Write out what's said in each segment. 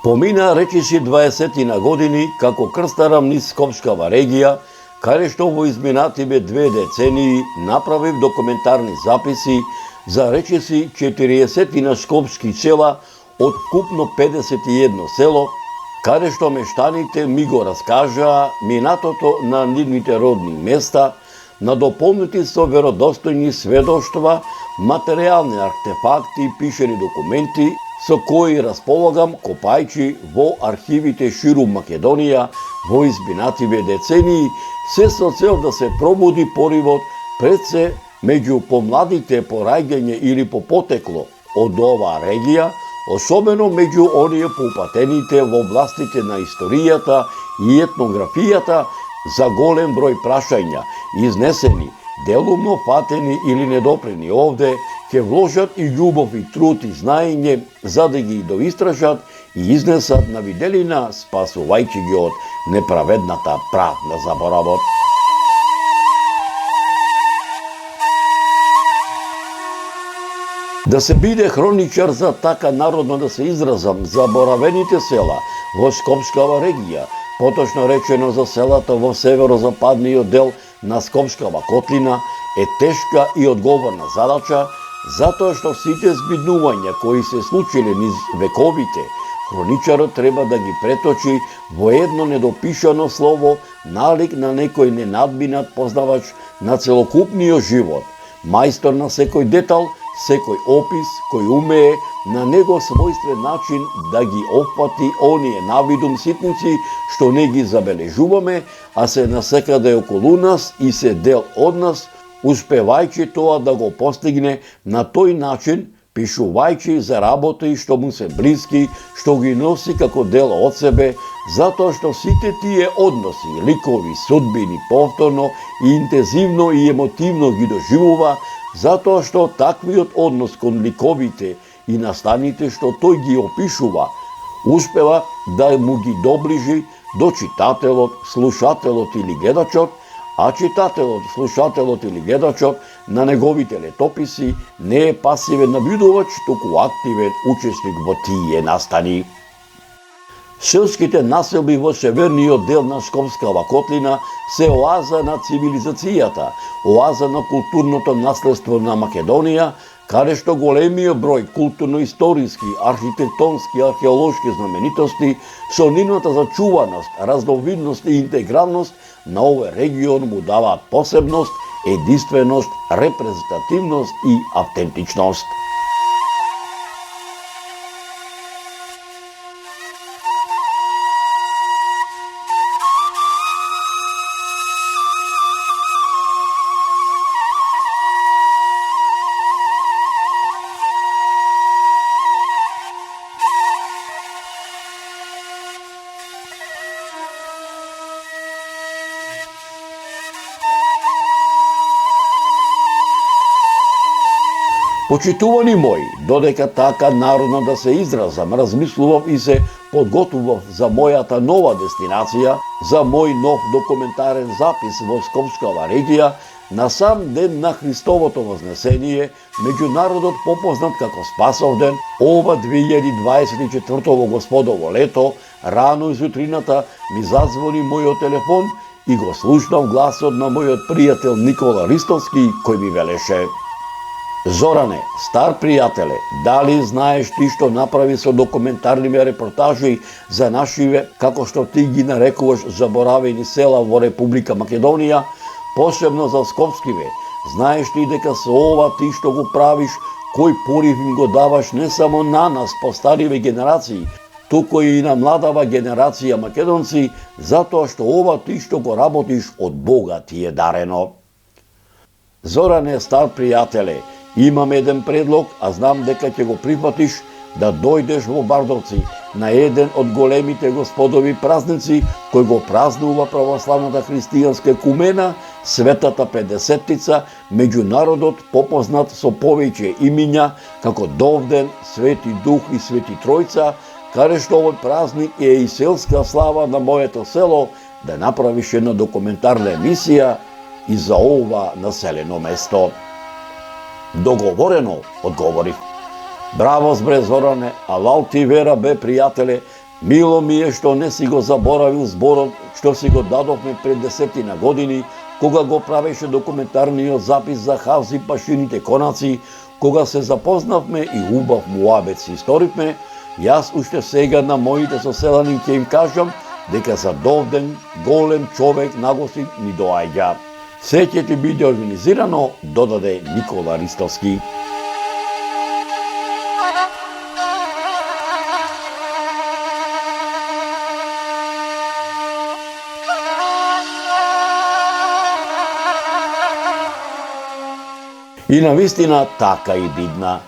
Помина речиси 20 на години како крстарам низ Скопскава регија, каде што во изминативе 2 децении направив документарни записи за речиси 40 на скопски села од вкупно 51 село, каде што мештаните ми го раскажаа минатото на нивните родни места, надополнети со веродостојни сведоштва, материјални артефакти и пишени документи, со кои располагам копајќи во архивите ширум Македонија во изминативе децении, се со цел да се пробуди поривот пред се меѓу помладите по раѓање или по потекло од оваа регија, особено меѓу оние поупатените во областите на историјата и етнографијата за голем број прашања, изнесени, делумно фатени или недопрени овде, ќе вложат и љубов и труд и знаење за да ги доистражат и изнесат на виделина, спасувајќи ги од неправедната прав на заборавот. Да се биде хроничар за така народно да се изразам заборавените села во Скопскава регија, поточно речено за селата во северозападниот дел на Скопскава котлина, е тешка и одговорна задача, затоа што сите збиднувања кои се случиле низ вековите, хроничарот треба да ги преточи во едно недопишано слово, налик на некој ненадбинат познавач на целокупниот живот, мајстор на секој детал, секој опис, кој умее на него својствен начин да ги опфати оние навидум ситници што не ги забележуваме, а се насекаде околу нас и се дел од нас, успевајќи тоа да го постигне на тој начин, пишувајќи за работи што му се блиски, што ги носи како дел од себе, затоа што сите тие односи, ликови, судбини повторно и интензивно и емотивно ги доживува, затоа што таквиот однос кон ликовите и настаните што тој ги опишува, успева да му ги доближи до читателот, слушателот или гледачот, а читателот, слушателот или гледачот на неговите летописи не е пасивен набљудувач, туку активен учесник во тие настани. Селските населби во северниот дел на Скопскава котлина се оаза на цивилизацијата, оаза на културното наследство на Македонија, каде што големиот број културно-историски, архитектонски, археолошки знаменитости со нивната зачуваност, разновидност и интегралност на овој регион му даваат посебност, единственост, репрезентативност и автентичност. Почитувани мои, додека така народно да се изразам, размислував и се подготвував за мојата нова дестинација, за мој нов документарен запис во Скопскава регија, на сам ден на Христовото вознесение, меѓународот попознат како Спасовден, ова 2024 господово лето, рано изутрината ми зазвони мојот телефон и го слушнав гласот на мојот пријател Никола Ристовски, кој ми велеше: Зоране, стар пријателе, дали знаеш ти што направи со документарниве репортажи за нашиве, како што ти ги нарекуваш, заборавени села во Република Македонија, посебно за Скопскиве? Знаеш ти дека со ова ти што го правиш, кој порив им го даваш не само на нас, постариве генерации, туку и на младава генерација македонци, затоа што ова ти што го работиш од Бога ти е дарено. Зоране, стар пријателе, имам еден предлог, а знам дека ќе го прифатиш, да дојдеш во Бардовци на еден од големите господови празници кој го празнува православната христијанска екумена, Светата Педесеттица, меѓународот попознат со повеќе имиња како Довден, Свети Дух и Свети Тројца, каде што овој празник е и селска слава на моето село, да направиш една документарна емисија и за ова населено место. Договорено, одговорив. Браво, збре Зоране, алал ти вера бе, пријателе, Мило ми е што не си го заборавил зборот што си го дадовме пред 10 години, кога го правеше документарниот запис за Хавзи пашините конаци, кога се запознавме и убав муабет си историвме. Јас уште сега на моите соселани ќе им кажам дека за Довден голем човек нагости ни доаѓа. Се ќе ти биде организирано, додаде Никола Ристовски. И навистина така и бидна.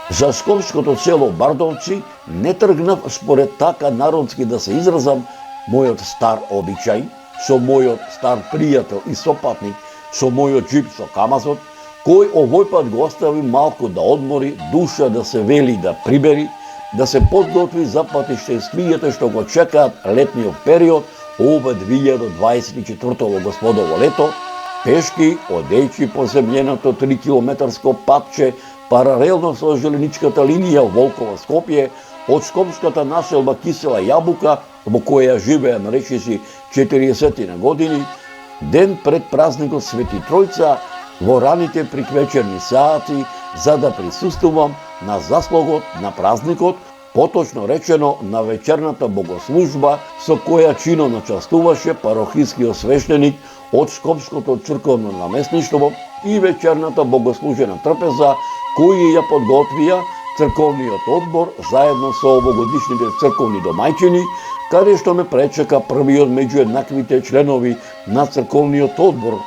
За скопското село Бардовци не тргнав според така народски да се изразам мојот стар обичај, со мојот стар пријател и сопатник, со мојот джип со камазот, кој овој пат го остави малку да одмори, душа да се вели да прибери, да се подготви за патиштенствијата што го чекаат летниот период, ова 2024 господово лето, пешки одејќи по земјеното 3 километарско патче паралелно со желеничката линија Волкова-Скопје, од скопската населба Кисела Јабука, во која живеа на речиси 40 години, ден пред празникот Свети Тројца, во раните приквечерни сати, за да присуствувам на заслогот на празникот, поточно речено на вечерната богослужба, со која чино начастуваше парохискиот свештеник од Скопското црковно наместништво и вечерната богослужена трпеза, кои ја подготвија црковниот одбор заедно со овогодишните црковни домајчини, каде што ме пречека првиот меѓу еднаквите членови на црковниот одбор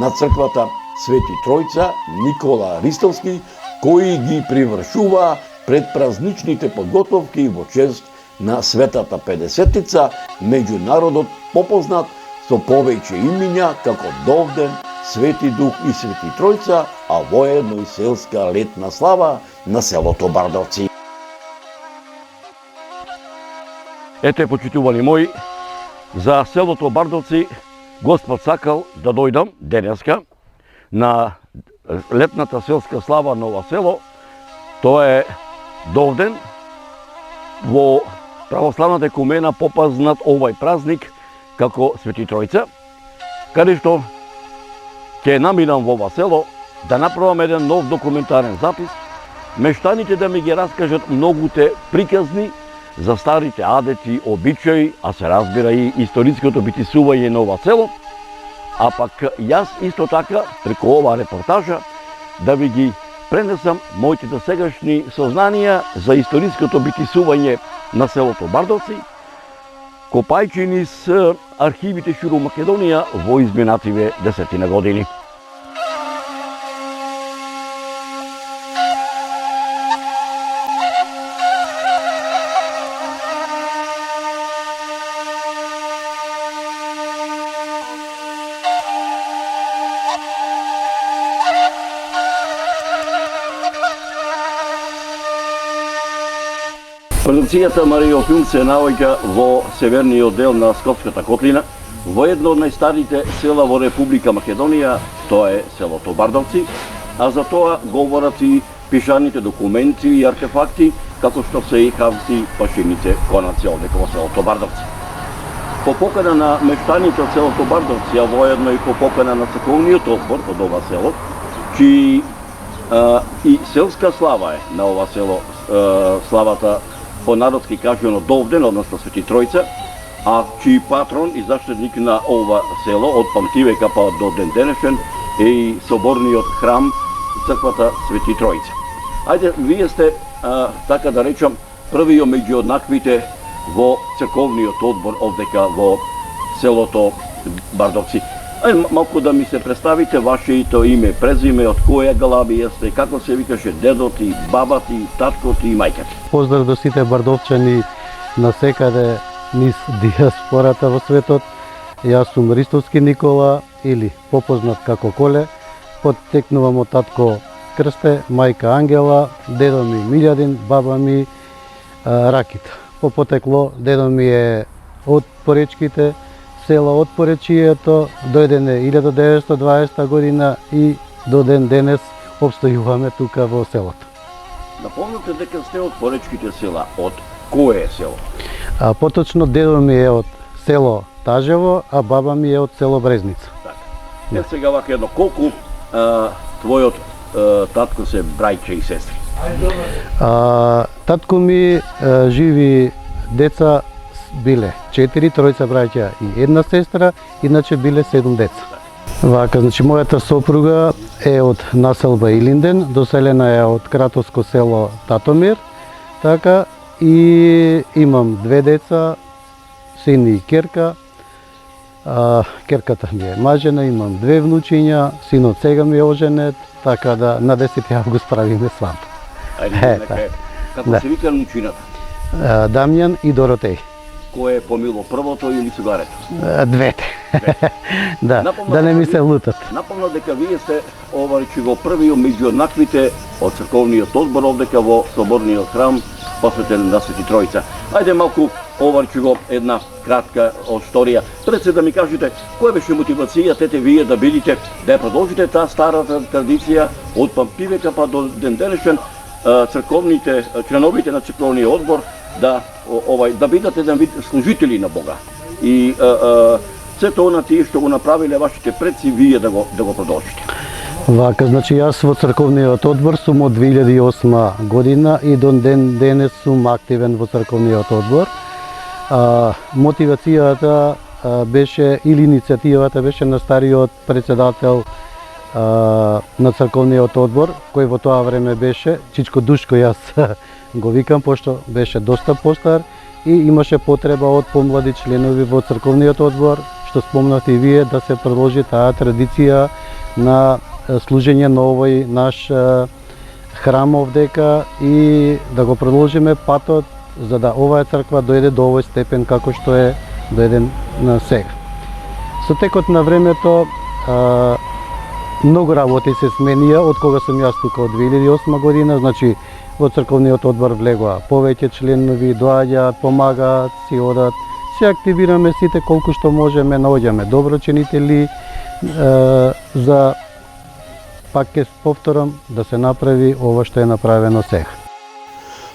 на црквата Свети Тројца, Никола Ристовски, кои ги привршуваа пред празничните подготовки во чест на Светата Педесетица, меѓу народот попознат со повеќе имиња како Довден, Свети Дух и Свети Тројца, а воедно и селска летна слава на селото Бардовци. Ете, почитувани мои, за селото Бардовци Господ сакал да дојдам денеска на летната селска слава на ова село. Тоа е Довден, во православната екумена попознат овај празник како Свети Тројца, каде што ќе наминам во ова село да направам еден нов документарен запис, мештаните да ми ги раскажат многуте приказни за старите адети, обичаи, а се разбира и историското битисување на ова село, а пак јас исто така, преку оваа репортажа, да ви ги пренесам моите сегашни сознанија за историското битисување на селото Бардовци, копајќи низ архивите ширум Македонија во изминативе 10 години. Продукцијата Мариофилм се наоѓа во северниот дел на Скопската котлина, во едно од најстарите села во Република Македонија, тоа е селото Бардовци, а за тоа говорат и пишаните документи и артефакти, како што се и Хавзи пашините конаци овде во селото Бардовци. По покана на мештаните од селото Бардовци, а воедно и по покана на црковниот одбор од ова село, чии и селска слава е на ова село, славата по народски кажано Довден, односно Свети Тројца, а чиј патрон и заштитник на ова село од памтивека па до ден денешен е и соборниот храм црквата Свети Тројца. Ајде, вие сте, така да речам, првиот меѓу однаквите во црковниот одбор овдека во селото Бардовци. Ајде малку да ми се представите вашето име, презиме, од која галабија сте, како се викаше дедот и бабата и таткот и мајката. Поздрав до сите бардовчани на секаде низ диаспората во светот. Јас сум Ристовски Никола, или попознат како Коле. Потекнувам од татко Крсте, мајка Ангела, дедо ми Милјадин, баба ми Ракита. По потекло, дедо ми е од Поречките, села од Поречието, дојдене 1920 година и до ден денес обстојуваме тука во селото. Напомнете дека сте од Поречките села, од кое село? А поточно дедо ми е од село Тажево, а баба ми е од село Брезница. Така. Сега вака едно, колку твојот татко се браќа и сестри? Татко ми живи деца биле 4, тројца браќа и една сестра, иначе биле 7 деца. Вака, значи мојата сопруга е од населба Илинден, доселена е од кратовско село Татомир, така и имам 2 деца, син и керка. Керката ми е мажена, имам 2 внучиња, синот сега ми е оженет, така да на 10 август правиме свадба. Ајде, како се вика внучината? Дамјан и Доротеј. Кој е помило првото или цугарето? Двете. Да, да не ми се лутат. Напомнам дека вие сте во првиот меѓу еднаквите од црковниот одбор овдека во соборниот храм посветен на Свети Тројца. Ајде малку една кратка историја. Пред се да ми кажете која беше мотивацијата вие да бидите да ја продолжите таа старата традиција од памтивека па до ден денешен црковните членовите на црковниот одбор да бидат еден вид служители на Бога. И се тоа на тие што го направиле вашите предци, вие да го продолжите. Вака, значи јас во црковниот одбор сум од 2008 година и до ден денес сум активен во црковниот одбор. Мотивацијата беше или иницијативата беше на стариот председател на црковниот одбор, кој во тоа време беше Чичко Душко, јас го викам, пошто беше доста постар и имаше потреба од помлади членови во црковниот одбор, што спомнавте и вие, да се продолжи таа традиција на служење на овој наш храм овдека и да го продолжиме патот за да оваа црква дојде до овој степен како што е дојден на сега. Со текот на времето многу работи се сменија од кога сум јас тука од 2008 година, значи во црковниот одбор влегоа повеќе членови, доаѓаат, помагаат, си одат, се активираме сите колку што можеме, наоѓаме доброчинители за пак ќе повторам да се направи ова што е направено сега.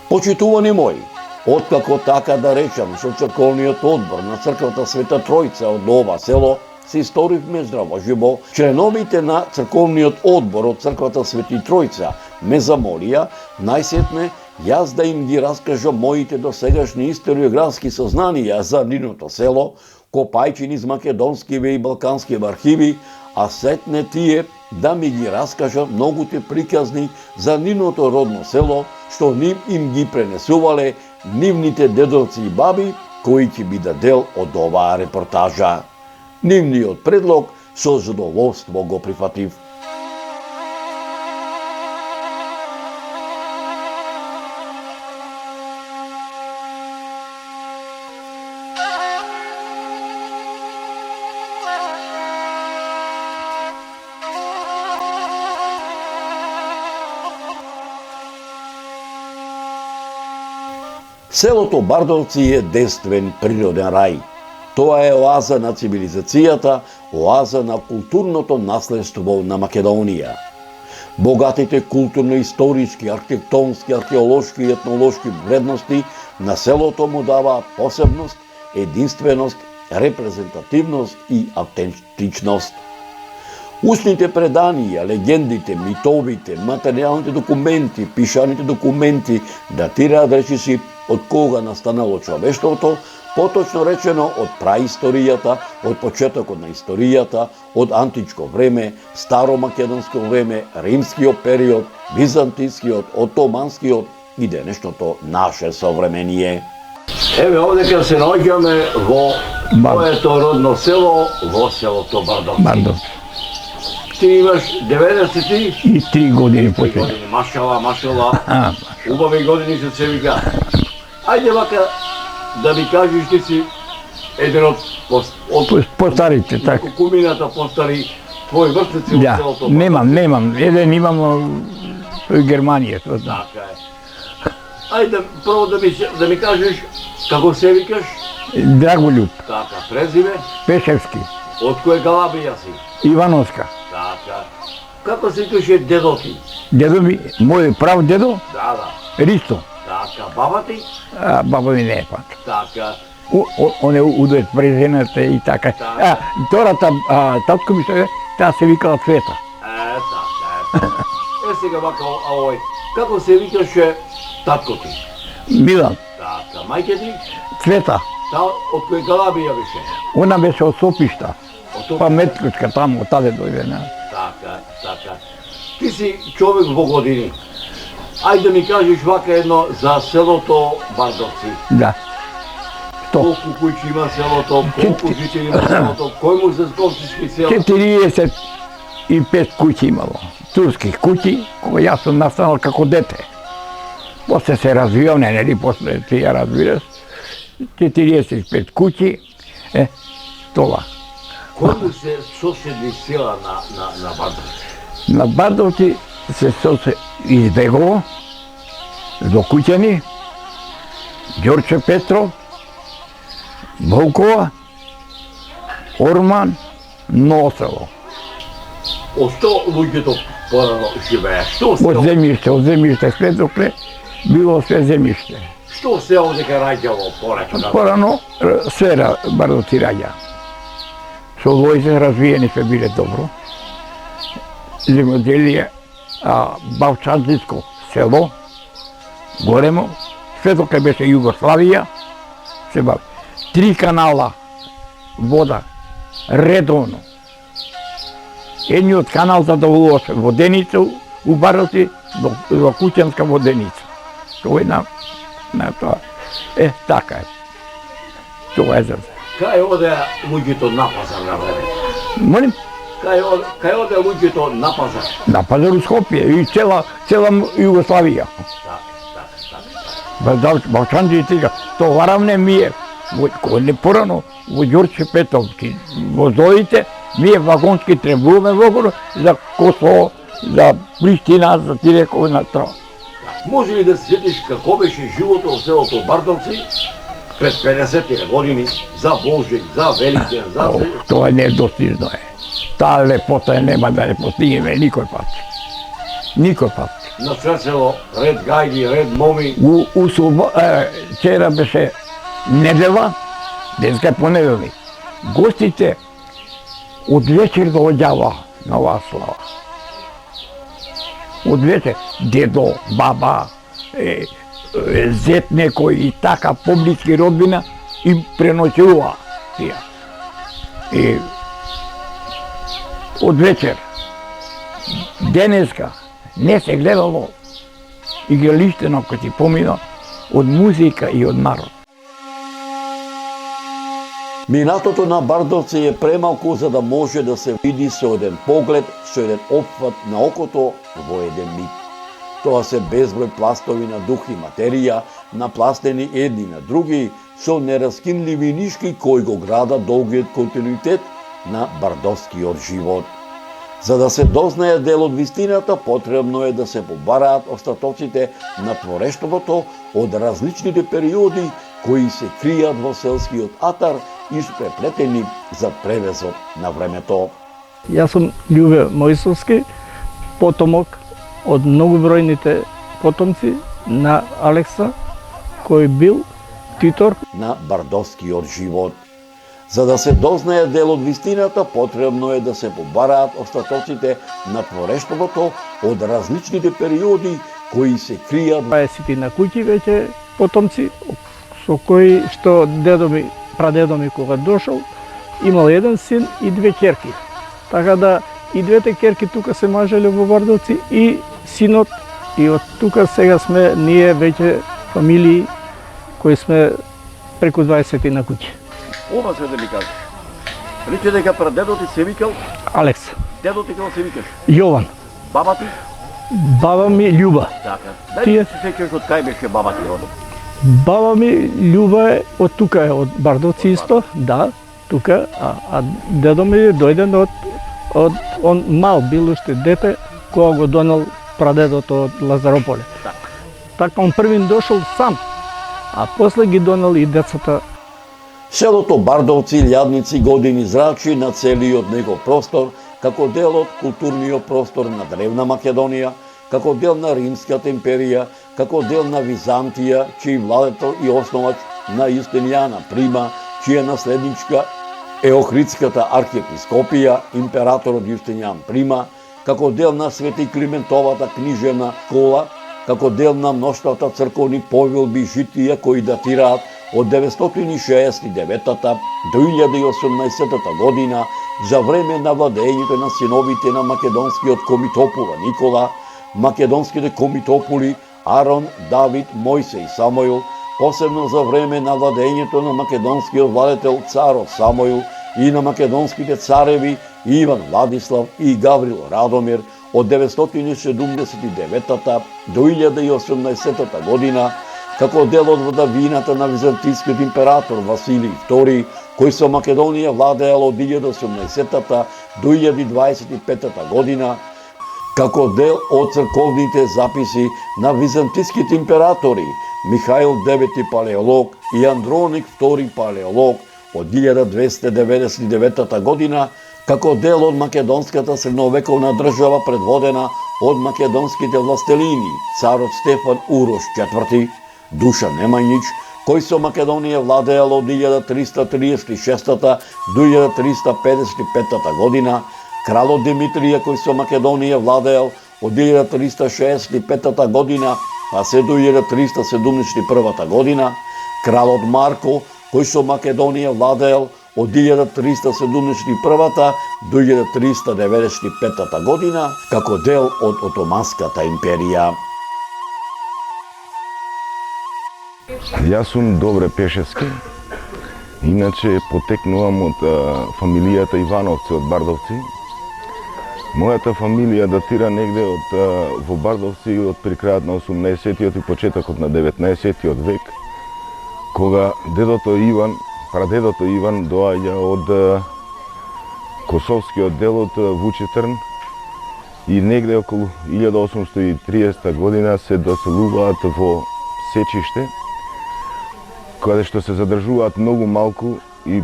Почитувани мои, откако така да речам со црковниот одбор на црквата Света Тројца од ова село се историвме здраво живо, членовите на црковниот одбор од црквата Свети Тројца ме замолија најсетне јас да им ги раскажам моите досегашни историографски сознанија за нивното село, копајќи низ македонскиве и балканскиве архиви, а сетне тие да ми ги раскажат многуте приказни за нивното родно село, што им ги пренесувале нивните дедовци и баби, кои ќе бидат дел од оваа репортажа. Нивниот предлог со задоволство го прифатив. Селото Бардовци е действен природен рај. Тоа е оаза на цивилизацијата, оаза на културното наследство на Македонија. Богатите културно-историски, архитектонски, археолошки и етнолошки вредности на селото му даваат посебност, единственост, репрезентативност и автентичност. Устните преданија, легендите, митовите, материјалните документи, пишаните документи датираат речиси од кога настанало човештвото, поточно речено од праисторијата, од почетокот на историјата, од античко време, старомакедонско време, римскиот период, византискиот, отоманскиот и денешното наше современие. Еве овдека се наоѓаме во моето родно село, во селото Бардовци. Ти имаш 93 години почет. Машала. Убави години се вика. Ајде вака да ми кажеш, ти си еден од постарите, така. Кумината постари твои врстници во селото. Немам. Еден имам во Германија. Така е. Ајде прво да ми кажеш како се викаш? Драголюб. Така, презиме? Пешевски. Од која Галабија си? Ивановска. Така. Како се викаше дедо ти? Дедо ми, мој прав дедо? Да. Ристо. Така, баба ти? Баба ми не е пак. Така. Он е удоет презената и така. Втората татко ми таа се викала Цвета. Така. Сега вака, како се викаше татко ти? Милан. Така, мајке ти? Цвета. Таа од кој Галабија беше? Она беше од Сопишта. Од Па Меткучка таму, таде дојде. Така, така. Ти си човек во години. Ајде да ми кажеш вака едно за селото Бардовци. Да. Што? Колку куќи има селото, колку жители има селото, кој му се скопчишки села? 45 куќи имало. Турски куќи, кога јас сум настанал како дете. После се развивам, нели, после ти ја разбираш. 45 куќи, тоа. Кој му се соседни села на Бардовци? На Бардовци се избегово до Куќани, Ѓорче Петров, Волкова, Орман, Носело. Од што луѓето порано живеа? Што се Од земјиште, све докле било све земјиште. Што се овдека раѓало порано? Порано све Бардовци раѓа. Со лојзе развиени се биле добро. Земјоделие, Бавчанциско село, големо, све докле беше Југославија, се бави. 3 канала вода, редовно. Едниот канал задоволуваше воденица у Бардовци во Куќанска воденица. Тоа е на тоа. Така е. Тоа е за се. Кај одеа луѓето на пазар на време? Молим? Кај одеа луѓето на пазар? На пазар у Скопје и цела Југославија. Балчанците, товаравне ми е, кој порано во Ѓорче Петровски, возовите, ние вагонски требуваме во за Косово, за Приштина, за тие кои на тоа. Може ли да се сетиш како беше живото во селото Бардовци пред 50 години, за Божик, за Великден, за... Тоа е недостижно е. Таа лепота нема да ја постигнеме никој пат. Никој пат. На све село, ред гајди, ред моми. Вчера беше недела, денеска е понеделник. Гостите од вечер доаѓава на оваа слава. Од вечер дедо, баба, зет некој и така поблиски родбина им преночува тие. И од вечер денеска не се гледало игралиштено кој ти помина од музика и од народ. Минатото на Бардовци е премалку за да може да се види со еден поглед, со еден опфат на окото во еден миг. Тоа се безброј пластови на дух и материја, напластени едни на други, со нераскинливи нишки кои го градат долгиот континуитет на бардовскиот живот. За да се дознае дел од вистината, потребно е да се побараат остатоците на творештвото од различните периоди кои се кријат во селскиот атар и се преплетени за превезот на времето. Јас сум Љубе Мојсовски, потомок од многобројните потомци на Алекса, кој бил титор на бардовскиот живот. За да се дознае дел од вистината, потребно е да се побараат остатоците на творештвото од различните периоди кои се кријат. Тоа е сите на куќи веќе потомци, со кои што дедо ми, прадедо ми кога дошол, имал еден син и 2 ќерки. Така да и двете ќерки тука се мажеле во Бардовци и синот, и од тука сега сме ние веќе фамилии кои сме преку 20 на куќи. Ова се да ми кажеш. Рече дека прадедо ти се викал, Алекс, дедо ти како се викаш? Јован, Баба ти? баба ми Љуба. Така. Дај Тие- да се сеќаш од кај беше баба ти родом? Баба ми Љуба е од тука, е од Бардовци исто, да, тука, а дедо ми е дојден од он мал бил уште дете кога го донел прадедото од Лазарополе. Така он првин дошол сам, а после ги донел и децата. Селото Бардовци илјадници години зрачи на целиот него простор, како дел од културниот простор на древна Македонија, како дел на Римската империја, како дел на Византија, чиј владетел и основач на Јустинијана прима, чија наследничка е Охридската архиепископија, императорот Јустинијан прима, како дел на Свети Климентовата книжевна школа, како дел на мноштвата црковни повелби и житија кои датираат од 969 до 1018 година за време на владењето на синовите на македонскиот комитопула Никола, македонските комитополи Арон, Давид, Мојсе и Самоил, посебно за време на владењето на македонскиот владетел царот Самоил и на македонските цареви Иван Владислав и Гаврил Радомир од 979 до 1018 година, како дел од владавината на византискиот император Василий II, кој со Македонија владеел од 1018 до 1025 година, како дел од црковните записи на византиските императори Михаил IX Палеолог и Андроник II Палеолог од 1299 година, како дел од македонската средновековна држава предводена од македонските властелини, царот Стефан Урош IV, Душан Немањич, кој со Македонија владеел од 1336 до 1355 година, кралот Димитрија кој со Македонија владеел од 1365 година, па се до 1371 година, кралот Марко кој со Македонија владеел од 1371 до 1395 година, како дел од Отоманската империја. Јас сум Добре Пешевски, иначе потекнувам од фамилијата Ивановци од Бардовци. Мојата фамилија датира негде во Бардовци од при крајот на 18-тиот и почетокот на 19-тиот век, кога дедото Иван, прадедото Иван доаѓа од Косовскиот дел од Вучетрн и негде околу 1830 година се доселуваат во Сечиште, каде што се задржуваат многу малку и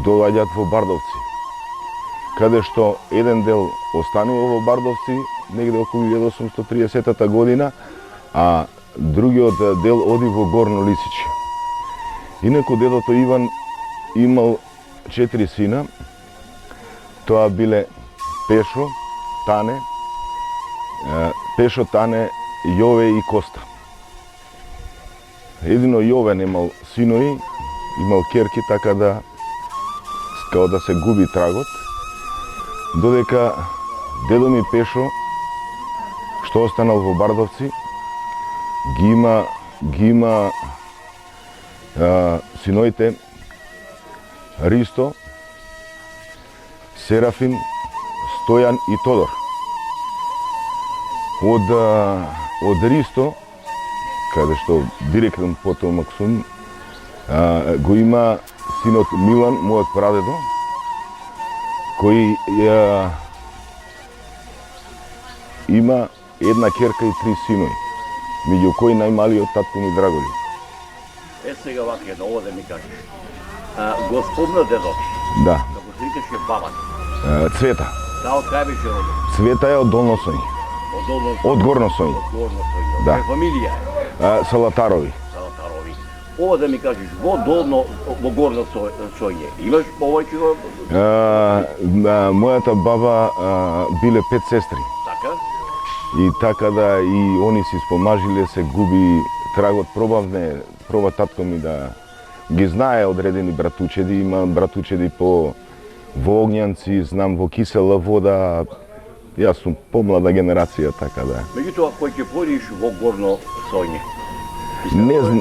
доаѓаат во Бардовци, каде што еден дел останува во Бардовци негде околу 1830 година, а другиот дел оди во Горно Лисиче. Инаку дедото Иван имал 4 сина, тоа биле Пешо, Тане, Јове и Коста. Едино Јове немал синови, имал керки, така да као да се губи трагот, додека дедо ми Пешо, што останал во Бардовци, ги има синоите Ристо, Серафим, Стојан и Тодор. Од Ристо, каде што директен потомак сум, го има синот Милан, мојот прадедо, кој има една керка и 3 синови, меѓу кои најмалиот татко ми Драголјуб. Сега вака едно, ово да ми кажеш. Господна дедо, Да, како се викаше бабата, Цвета. таа од кај беше родом? Цвета е од Долно Соњ, Од Долно од Горно Соњ, Од Горно Соњ. Да. Која фамилија е? Салатарови. Салатарови. Ова да ми кажеш, во Горно Соње, имаш повеќе Мојата баба биле 5 сестри. така? И така да и они си спомажиле, се губи трагот. Проба татко ми да ги знае одредени братучеди, има братучеди во Огњанци, знам во Кисела вода, јас сум помлада генерација, така да. Меѓутоа, кој ќе појдеш во Горно Соње?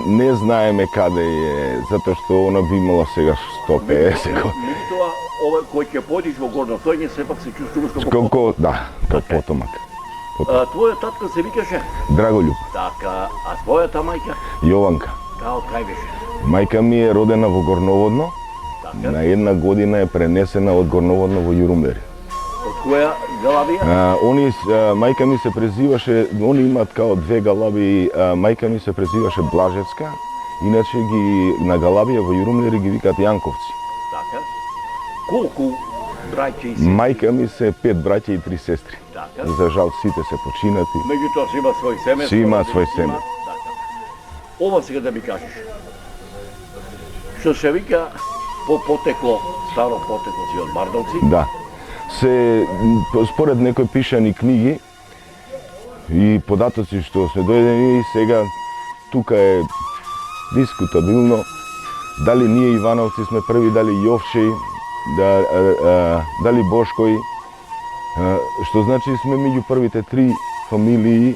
Не знаеме каде е, затоа што она би имало сега 150 години. Меѓутоа, ова кој ќе појдеш во Горно Соње, сепак се чувствуваш како Колко, да, како потомак. Твојот татко се викаше? Драголјуб, Така, а твојата мајка? Јованка. Таа од кај беше? Мајка ми е родена во Горноводно, Така? на една година е пренесена од Горноводно во Јурумбери. Од која галабија? Мајка ми се презиваше, они имаат као 2 галаби, мајка ми се презиваше Блажевска, иначе ги на галабија во Јурумбери ги викаат Јанковци. Така. Колку браќа и сестри? Мајка ми се 5 браќа и 3 сестри. Така. За жал сите се починати. Меѓутоа си има свој семе. Си има свој семе. Така. Ова сега да ми кажеш. Што се вика по потекло, старо потекло си од Бардовци? Да. Според некои пишани книги и податоци што се дојдени, сега тука е дискутабилно дали ние Ивановци сме први, дали Јовчеј, дали Бошкој, што значи сме меѓу првите три фамилии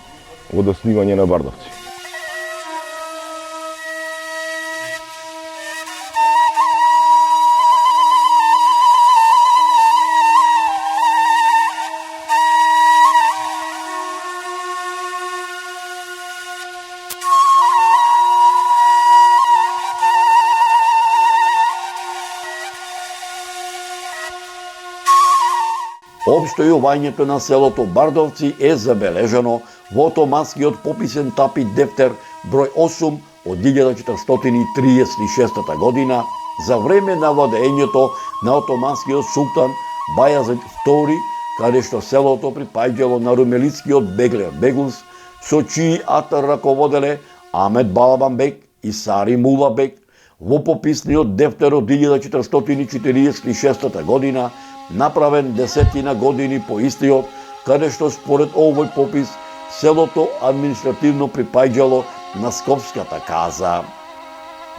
од основање на Бардовци. Обстојувањето на селото Бардовци е забележано во отоманскиот пописен тапит дефтер број 8 од 1436 година за време на владеењето на отоманскиот султан Бајазид II, каде што селото припаѓало на румелитскиот беглер Бегунс, со чии атар раководеле Амет Балабанбек и Сари Мулабек. Во пописниот дефтер од 1446 година, направен 10 години по истиот, каде што според овој попис селото административно припаѓало на Скопската каза.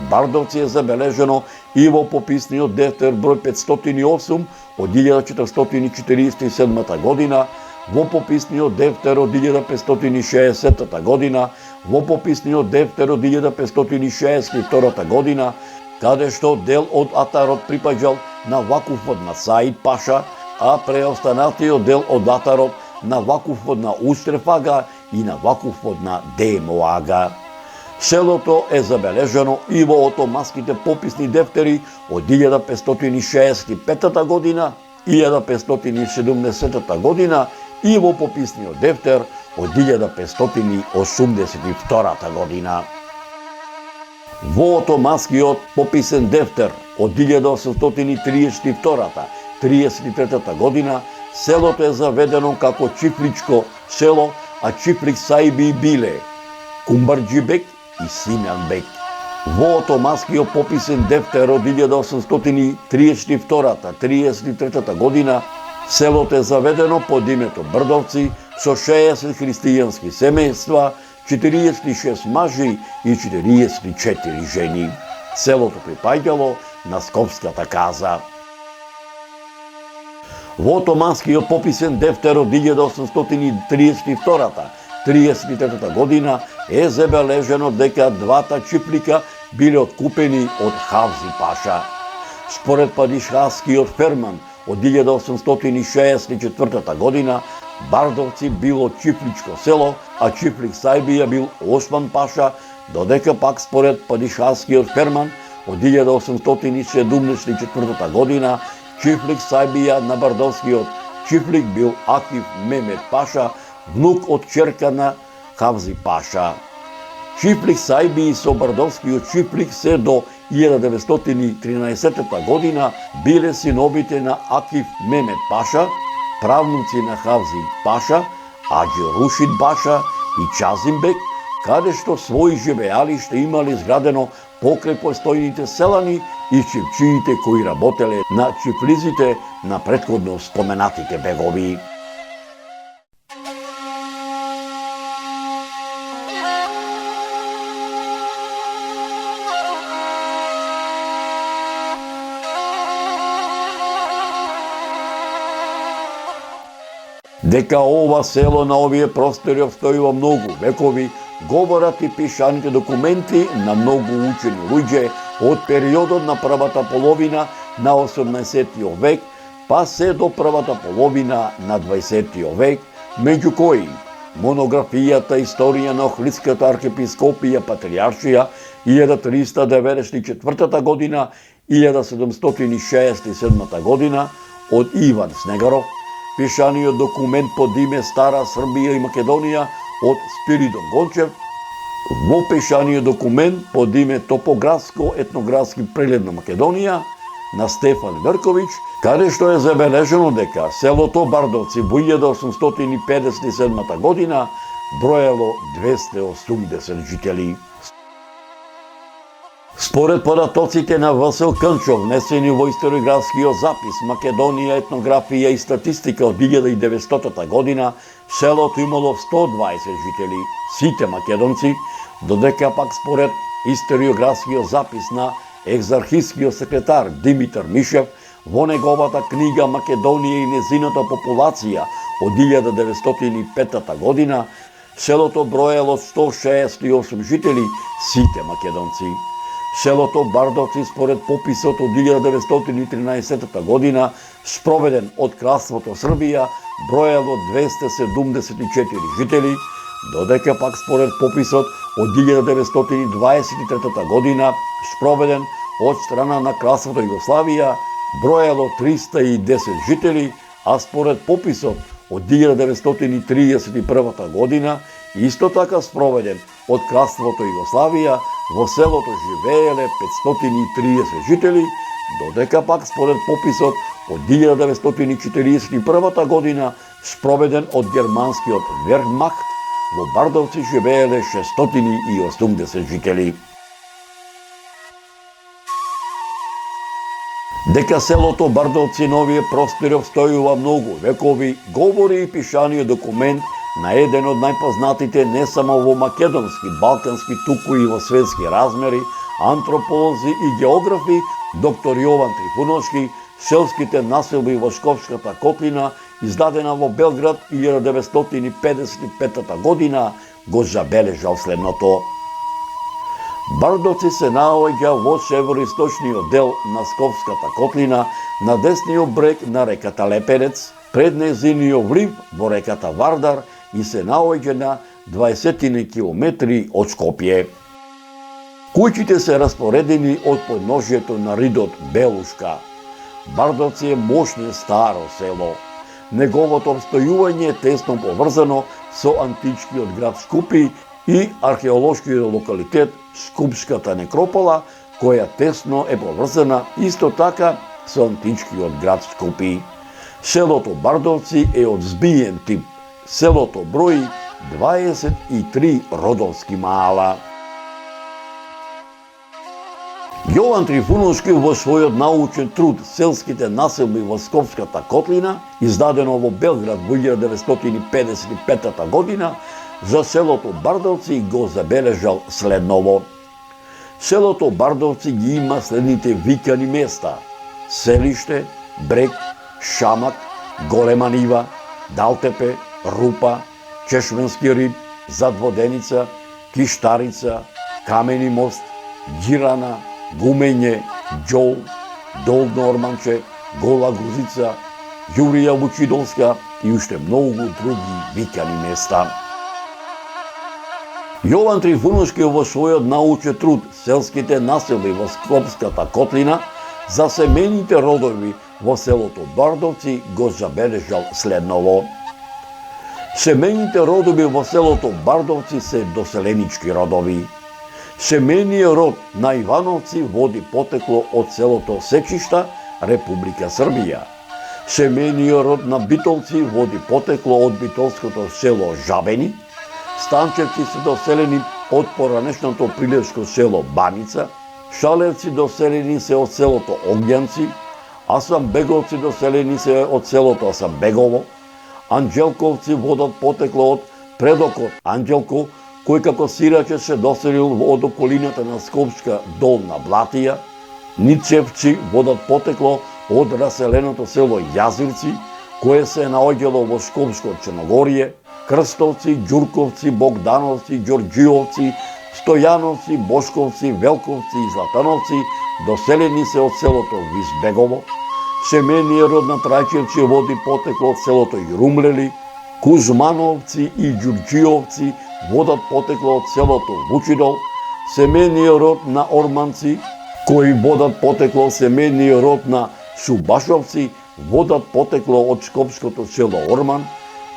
Бардовци е забележено и во пописниот дефтер број 508 од 1447 година, во пописниот дефтер од 1560 година, во пописниот дефтер од 1562 година, каде што дел од атарот припаѓал на вакуфот на Саид Паша, а преостанатиот дел од атарот на вакуфот на Устреф-ага и на вакуфот на Демо-ага. Селото е забележено и во отоманските пописни дефтери од 1565 година, 1570 година и во пописниот дефтер од 1582 година. Во отоманскиот пописен дефтер од 1832-33 година селото е заведено како Чифличко село, а Чифлик Сајби биле Кумбарџибек и Симјанбек. Во отоманскиот пописен дефтер од 1832-33 година селото е заведено под името Брдовци со 60 христијански семејства, 46 мажи и 44 жени. Селото припаѓало на Скопската каза. Во отоманскиот пописен дефтер од 1832-33 година е забележено дека двата чифлика биле откупени од Хавзи Паша. Според падишахскиот ферман од 1864 година Бардовци било Чифличко село, а Чифлик Сајбија бил Осман Паша, додека пак според падишахскиот ферман од 1874 година Чифлик Сајбија на Бардовскиот Чифлик бил Акив Мемет Паша, внук од черка на Хавзи Паша. Чифлик Сајби со Бардовскиот Чифлик се до 1913 година биле синовите на Акив Мемет Паша, правнуци на Хавзи Паша, Аџи Рушид Баша и Чазимбек, каде што своји живеалишта имале изградено покрај постојните селани и чифчиите кои работеле на чифлизите на претходно споменатите бегови. Дека ова село на овие простори обстојува многу векови, говорат и пишаните документи на многу учени луѓе од периодот на првата половина на 18 век, па се до првата половина на 20 век, меѓу кои монографијата Историја на Охридската архиепископија Патриаршија 1394 година, 1767 година од Иван Снегаров, пишаниот документ под име Стара Србија и Македонија од Спиридон Гончев, во пишаниот документ под име Топографско-етнографски преглед на Македонија на Стефан Верковиќ, каде што е забележено дека селото Бардовци во 1857 година броело 280 жители. Според податоците на Васил Кънчов, внесени во историографскиот запис Македонија, етнографија и статистика од 1900 година, селото имало 120 жители, сите македонци, додека пак според историографскиот запис на екзархискиот секретар Димитар Мишев, во неговата книга Македонија и незината популација од 1905 година, селото броело 168 жители, сите македонци. Селото Бардовци според пописот од 1913 година, спроведен од Кралството Србија, броело 274 жители, додека пак според пописот од 1923 година, спроведен од страна на Кралството Југославија, броело 310 жители, а според пописот од 1931 година, исто така спроведен од Кралството Југославија, во селото живееле 530 жители, додека пак според пописот од 1941 година, спроведен од германскиот Вермахт, во Бардовци живееле 680 жители. Дека селото Бардовци на овие простори обстојува многу векови, говори и пишаниот документ на еден од најпознатите не само во македонски, балкански, туку и во светски размери, антрополози и географи, доктор Јован Трифуновски, селските населби во Шкопската котлина, издадена во Белград 1955 година, го забележал следното. Бардовци се наоѓа во североисточниот дел на Скопската котлина, на десниот брег на реката Лепенец, пред нејзиниот влив во реката Вардар и се наоѓа на 20 километри од Скопје. Куќите се распоредени од подножјето на ридот Белушка. Бардовци е мощно старо село. Неговото обстојување е тесно поврзано со античкиот град Скупи и археолошкиот локалитет Скупската некропола, која тесно е поврзана исто така со античкиот град Скупи. Селото Бардовци е од збиен тип. Селото брои 23 родовски маала. Јован Трифуновски во својот научен труд "Селските населби во Скопската котлина", издадено во Белград во 1955 година, за селото Бардовци го забележал следново. Селото Бардовци ги има следните викани места: Селиште, Брег, Шамак, Голема нива, Далтепе, Рупа, Чешменски риб, Задводеница, Киштарица, Камени мост, Ѓирана, Гумење, Ѓол, Долно Орманче, Гола Грузица, Јурија Вучидолска и уште многу други викани места. Јован Трифуновски во својот научен труд "Селските населби во Скопската котлина" за семејните родови во селото Бардовци го забележал следново. Семејните родови во селото Бардовци се доселенички родови. Семејниот род на Ивановци води потекло од селото Сечишта, Република Србија. Семејниот род на Битолци води потекло од битолското село Жабени. Станчевци се доселени од поранешното прилевско село Баница. Шалевци доселени се од селото Огњанци. Асамбеговци доселени се од селото Асамбегово. Анđелковци водат потекло од предокот Анđелко, кој како сираче се доселил од околината на Скопска Долна Блатија. Ницевци водат потекло од раселеното село Јазирци, кое се наоѓало во Скопско Черногорие. Крстовци, Ѓурковци, Богдановци, Ѓорѓиовци, Стојановци, Бошковци, Велковци и Златановци доселени се од селото Визбегово. Семејниот род на Трајчевци води потекло од селото Јурумлели. Кузмановци и Ѓурѓиовци водат потекло од селото Вучидол. Семејниот род на Орманци, кои водат потекло од семејниот род на Субашовци, водат потекло од скопското село Орман.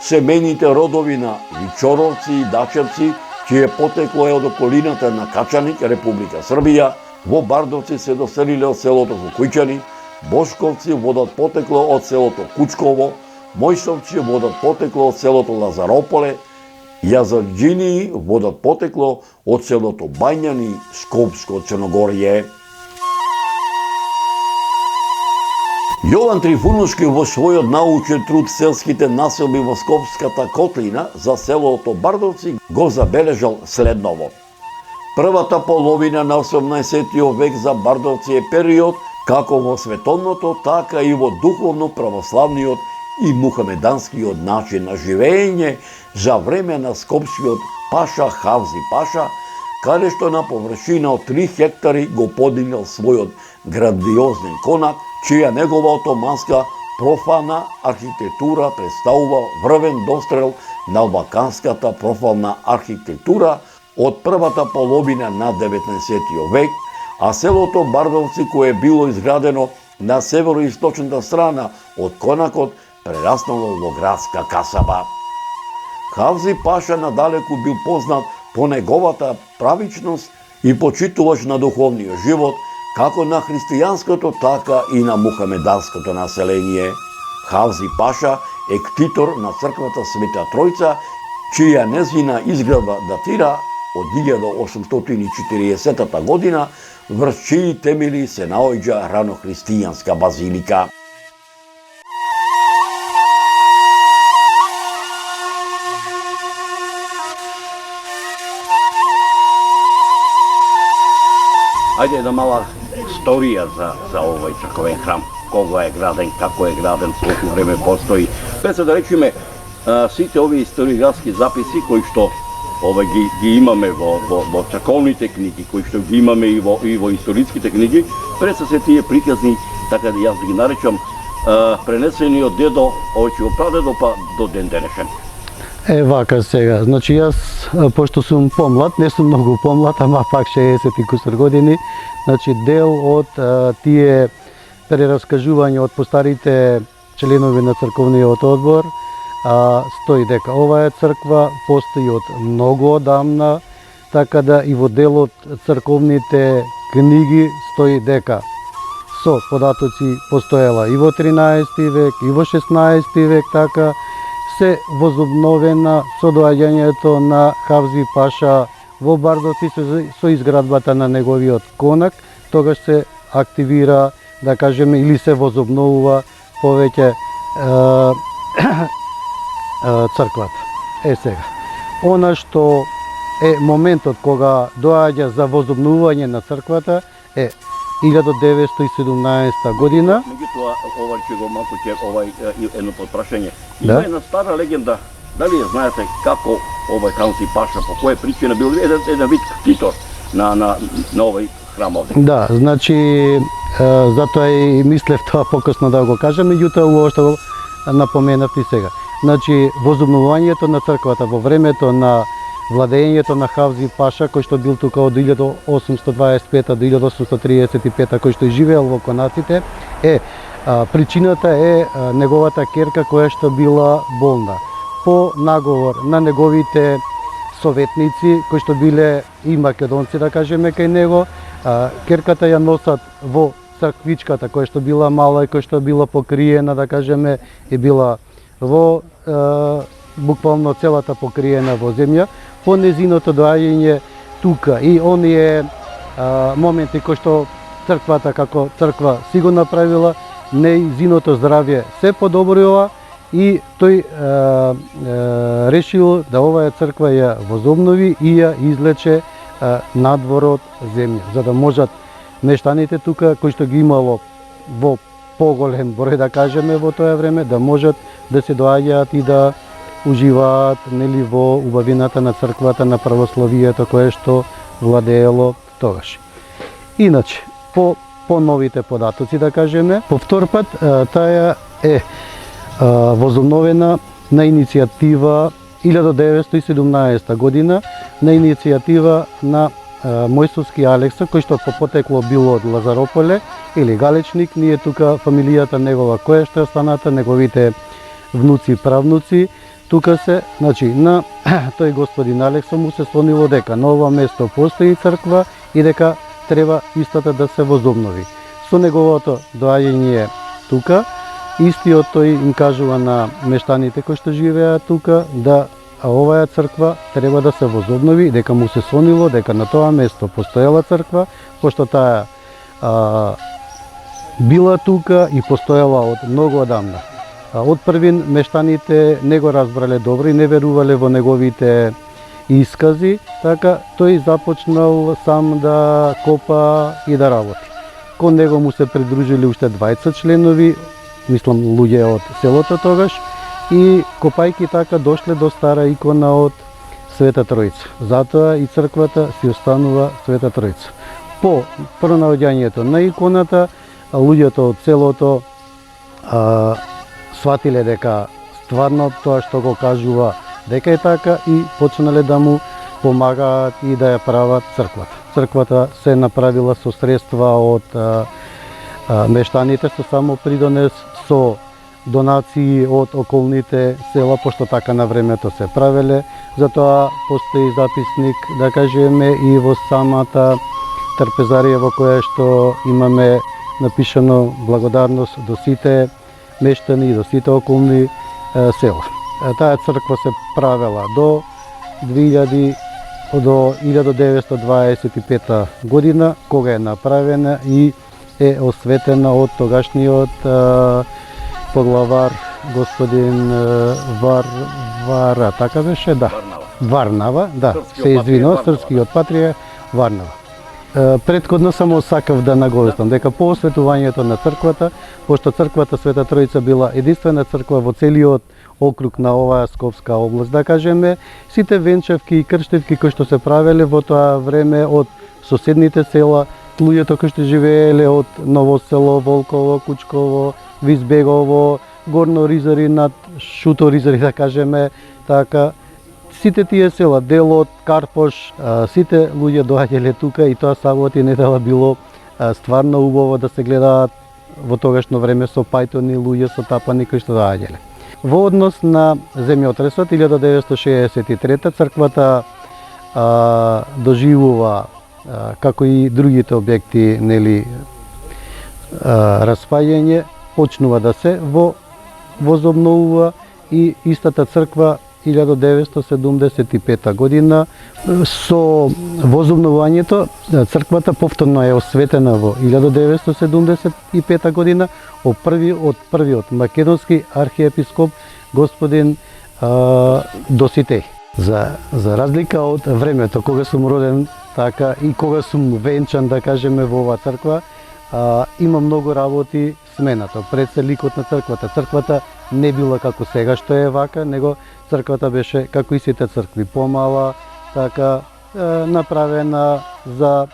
Семејните родови на Вичоровци и Дачевци, чие потекло е од околината на Качаник, Република Србија, во Бардовци се доселиле од селото Вукујчани. Бошковци водат потекло од селото Кучково, Мојшовци водат потекло од селото Лазарополе, Јазарџинии водат потекло од селото Бањани, Скопско Црногорје. Јован Трифунушки во својот научен труд Селските населби во Скопската котлина за селото Бардовци го забележал следново. Првата половина на 18 век за Бардовци е период како во световното, така и во духовно православниот и мухамеданскиот начин на живење за време на скопскиот паша Хавзи Паша, каде што на површина од 3 хектари го подигнал својот грандиозен конак, чија негова отоманска профана архитектура представува врвен дострел на албанската профана архитектура од првата половина на 19 век, а селото Бардовци, кое било изградено на североисточната страна од конакот, прераснало во градска касаба. Хавзи Паша надалеку бил познат по неговата правичност и почитувач на духовниот живот, како на христијанското, така и на мухамеданското население. Хавзи Паша е ктитор на црквата Света Тројца, чија незина изградба датира од 1840 година, врз чии темели се наоѓа ранохристијанска базилика. Ајде една мала историја за овој црковен храм. Кога е граден, како е граден, колку време постои. Пред се да речеме, сите овие историографски записи кои што ги имаме во црковните книги, кои што ги имаме и во историските книги, пред се тие приказни, така да јас ги наречам, пренесени од дедо, од прадедо па до ден денешен. Вака сега, значи јас, пошто сум помлад, не сум многу помлад, ама пак 60 и кусор години, значи дел од тие прераскажување од постарите членови на црковниот одбор, стои дека оваа црква постои од многу одамна, така да и во делот црковните книги стои дека со податоци постоела и во 13 век, и во 16 век, така се возобновена со доаѓањето на Хавзи Паша во Бардовци со изградбата на неговиот конак, тогаш се активира, да кажеме, или се возобновува повеќе црквата. Сега, она што е моментот кога доаѓа за возобновување на црквата е 1917 година. Меѓутоа, ќе го малку едно подпрашање. Да? Има една стара легенда, дали ја знаете како овој Хавзи Паша, по која причина бил еден вид ктитор на овој храм овде? Да, значи, затоа и мислев тоа покосно да го кажам, меѓутоа ово што го напоменав и сега. Значи, возобновувањето на црквата во времето на владењето на Хавзи Паша, кој што бил тука од 1825 до 1835, кој што живеел во конаците, причината е неговата керка која што била болна. По наговор на неговите советници, кои што биле и македонци, да кажеме, кај него, керката ја носат во црквичката, која што била мала и која што била покриена, да кажеме, и била во буквално целата покриена во земја. По незиното доаѓање тука и оние моменти кои што црквата како црква си го направила, нејзиното здравје се подобрува и тој решил да оваа црква ја возобнови и ја излече надвор од земја, за да можат мештаните тука, кои што ги имало во поголем број, да кажеме, во тоа време, да можат да се доаѓаат и да уживаат, нели, во убавината на црквата, на православието кое што владеело тогаш. Иначе, по новите податоци, да кажеме, по втор пат таа е возобновена на иницијатива 1917 година, на иницијатива на Мојсовски Алекса, кој што по потекло било од Лазарополе или Галечник. Ние тука фамилијата негова која што е останата, неговите внуци и правнуци, тука се, значи, на тој господин Алекса му се слонило дека на ова место постои црква и дека треба истата да се возобнови. со неговото доаѓање тука, истиот тој им кажува на мештаните кои што живеат тука да оваа црква треба да се возобнови, дека му се сонило дека на тоа место постоела црква, пошто таа била тука и постоела од многу одамна. Од првин мештаните не го разбрале добро и не верувале во неговите искази, така тој започнал сам да копа и да работи. Кон него му се придружили уште 20 членови, мислам луѓе од селото тогаш, и копајки така дошле до стара икона од Света Тројца. Затоа и црквата си останува Света Тројца. По пронаоѓањето на иконата, луѓето од селото сватиле дека стварно тоа што го кажува дека е така и почнале да му помагаат и да ја прават црквата. Црквата се направила со средства од мештаните, со само придонес, со донации од околните села, пошто така на времето се правеле. Затоа постои записник, да кажеме, и во самата трпезарија во која што имаме напишано благодарност до сите мештани и до сите околни села. Таа црква се правела до 1925 година, кога е направена и е осветена од тогашниот поглавар господин Варвара, така беше, да. Варнава, да, се извинувам, српскиот патрија Варнава. Претходно само сакав да наговестам дека по осветувањето на црквата, пошто црквата Света Тројца била единствена црква во целиот округ на оваа Скопска област, да кажеме, сите венчавки и крштевки кои што се правеле во тоа време од соседните села, луѓето кои што живееле од Ново село, Волково, Кучково, Визбегово, Горно Ризари над Шуто Ризари, да кажеме, така, сите тие села, Делот, Карпош, сите луѓе доаѓале тука и тоа саботи недела било стварно убаво да се гледаат во тогашно време со пајтони луѓе, со тапани кои што доаѓале. Во однос на земјотресот 1963 црквата доживува како и другите објекти, нели, распаѓање, почнува да се возобновува и истата црква 1975 година со возобновувањето црквата повторно е осветена во 1975 година од првиот македонски архиепископ господин Доситеј. За разлика од времето кога сум роден, така и кога сум венчан, да кажеме, во оваа црква, има многу работи сменато. Пред се ликот на црквата. Црквата не била како сега што е вака, него црквата беше како и сите цркви, помала, така направена за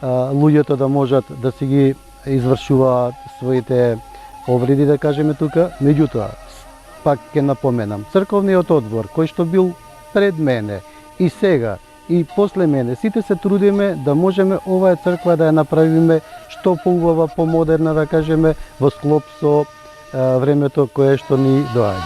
луѓето да можат да си ги извршуваат своите обреди, да кажеме тука. Меѓутоа, пак ќе напоменам, црковниот одбор кој што бил пред мене и сега и после мене, сите се трудиме да можеме оваа црква да ја направиме што поубава, помодерна, да кажеме, во склоп со времето кое што ни доаѓа.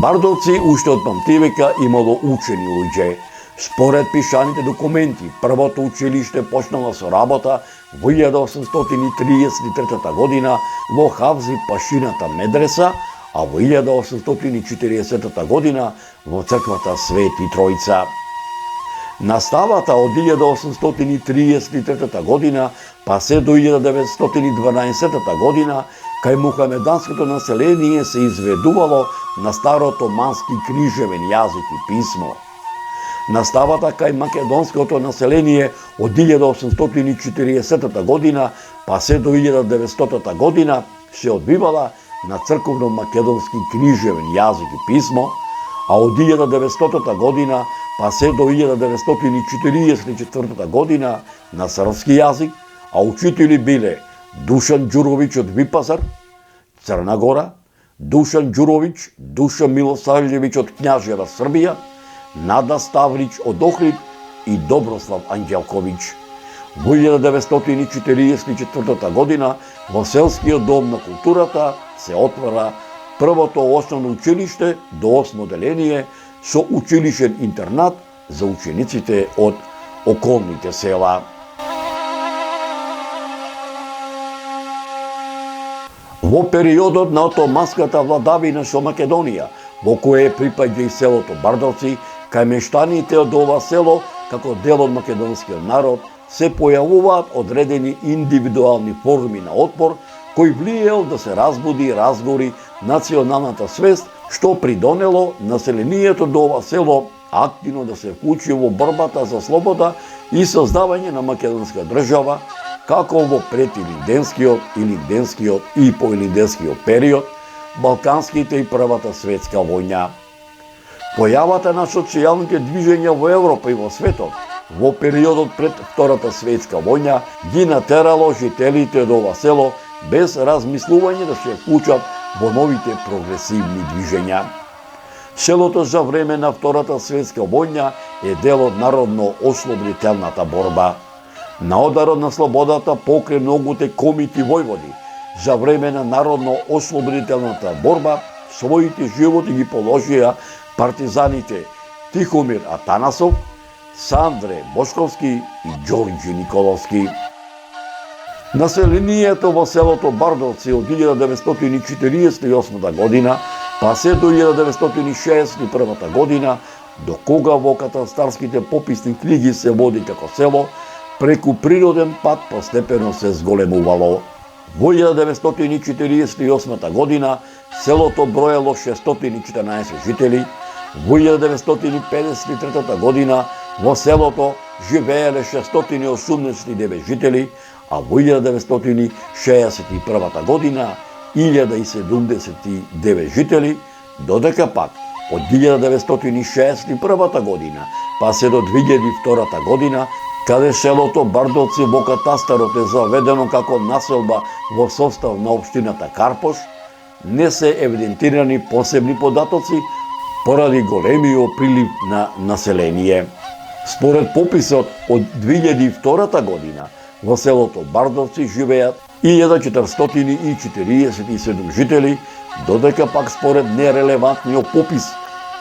Бардовци уште од памтивека имало учени луѓе. Според пишаните документи, првото училиште почнало со работа во 1833 година во Хавзи Пашината медреса, а во 1840 година во црквата Свети Тројца. Наставата од 1833 година па се до 1912 година кај мухамеданското население се изведувало на старотомански книжевен јазик и писмо. Наставата кај македонското население од 1840 година па се до 1900 година се одбивала на црковно-македонски книжевен јазик и писмо, а од 1900 година па се до 1944 година на српски јазик, а учители биле Душан Ѓуровиќ од Випазар, Црна Гора, Душан Ѓуровиќ, Душа Милосављевиќ од Књажева, Србија, Нада Ставрич од Охрид и Доброслав Анѓелковиќ. Во 1944 година во селскиот дом на културата се отвора првото основно училиште до 8 деление со училишен интернат за учениците од околните села. Во периодот на отоманската владавина со Македонија, во кое припаѓа и селото Бардовци, кај мештаните од ова село, како дел од македонскиот народ, се појавуваат одредени индивидуални форми на отпор, кој влијал да се разбуди и разгори националната свест, што придонело населението до ова село активно да се вклучи во борбата за слобода и создавање на македонска држава, како во предилинденскиот, илинденскиот и поилинденскиот период, балканските и Првата светска војна. Појавата на социјалните движења во Европа и во светот во периодот пред Втората светска војна ги натерало жителите од ова село без размислување да се вклучат во новите прогресивни движења. Селото за време на Втората светска војна е дел од народно-ослободителната борба. На ударот на слободата покрај многуте комити војводи, за време на народно-ослободителната борба своите животи ги положија партизаните Тихомир Атанасов, Сандре Бошковски и Ѓорѓи Николовски. Населението во селото Бардовци од 1948 година па се до 1961 година, до кога во катастарските пописни книги се води како село, преку природен пат постепено се зголемувало. Во 1948 година селото броело 614 жители, во 1953 година во селото живееле 689 жители, а во 1961 година 1079 жители, додека пак од 1961 година па се до 2002 година, каде селото Бардовци во катастарот е заведено како населба во состав на општината Карпош, не се евидентирани посебни податоци поради големиот прилив на население. Според пописот од 2002 година во селото Бардовци живеат 1447 жители, додека пак според нерелевантниот попис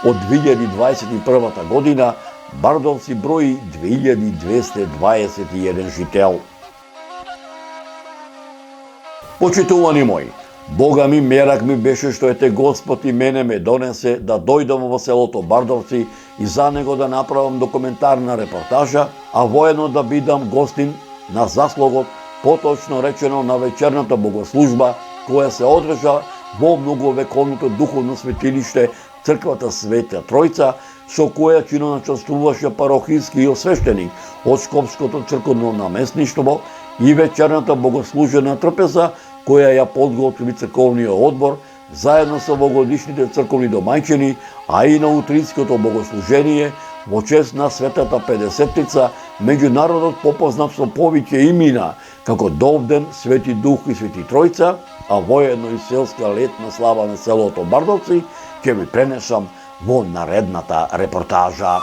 од 2021 година Бардовци брои 2221 жител. Почитувани мои, Бога ми мерак ми беше што ете Господ и мене ме донесе да дојдам во селото Бардовци и за него да направам документарна репортажа, а воедно да бидам гостин на заслогот, поточно речено на вечерната богослужба, која се одржа во многовековното духовно светилиште Црквата Света Тројца, со која чиноначествуваше парохиски освештеник од Скопското црковно наместништво и вечерната богослужена трпеза, која ја подготви црковниот одбор, заедно со овогодишните црковни домајчини, а и на утринското богослужение во чест на Светата Педесетница, меѓу народот попознат со повеќе имена, како Довден, Свети Дух и Свети Тројца, а воедно и селска летна слава на селото Бардовци, ќе ви пренесам во наредната репортажа.